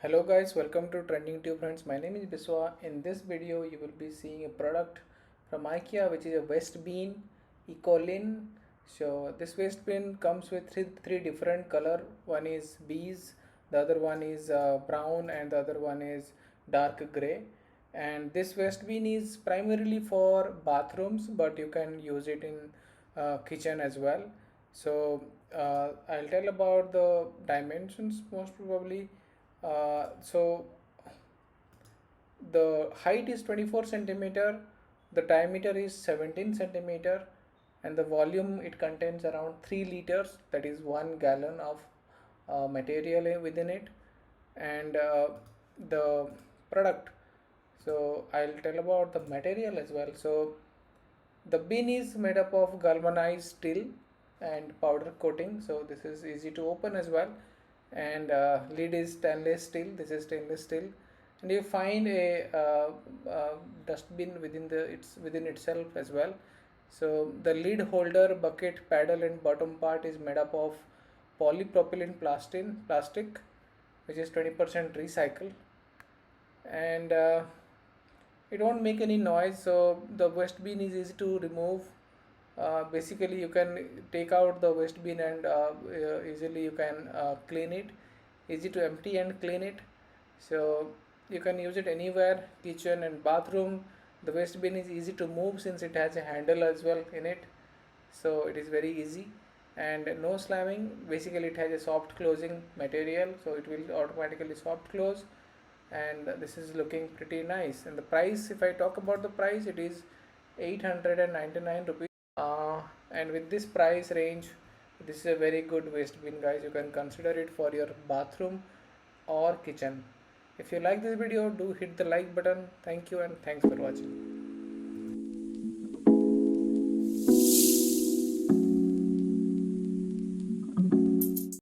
Hello guys, welcome to Trending Tube friends. My name is Biswa. In this video you will be seeing a product from IKEA which is a waste bin Ecolin. So this waste bin comes with three different color. One is beige, the other one is brown, and the other one is dark gray. And this waste bin is primarily for bathrooms, but you can use it in kitchen as well. So I'll tell about the dimensions most probably. So the height is 24 centimeter, the diameter is 17 centimeter, and the volume it contains around 3 liters, that is 1 gallon of material within it. And the product, so I'll tell about the material as well. So the bin is made up of galvanized steel and powder coating, so this is easy to open as well. And lid is stainless steel, this is stainless steel. And you find a dustbin within itself as well. So the lid holder, bucket, paddle and bottom part is made up of polypropylene plastic, which is 20% recycled. And it won't make any noise, so the waste bin is easy to remove. Basically you can take out the waste bin and easily you can clean it, easy to empty and clean it. So you can use it anywhere, kitchen and bathroom. The waste bin is easy to move since it has a handle as well in it, so it is very easy. And no slamming, basically it has a soft closing material, so it will automatically soft close. And this is looking pretty nice. And the price, if I talk about the price, it is 899 rupees. And with this price range, this is a very good waste bin guys. You can consider it for your bathroom or kitchen. If you like this video, do hit the like button. Thank you and thanks for watching.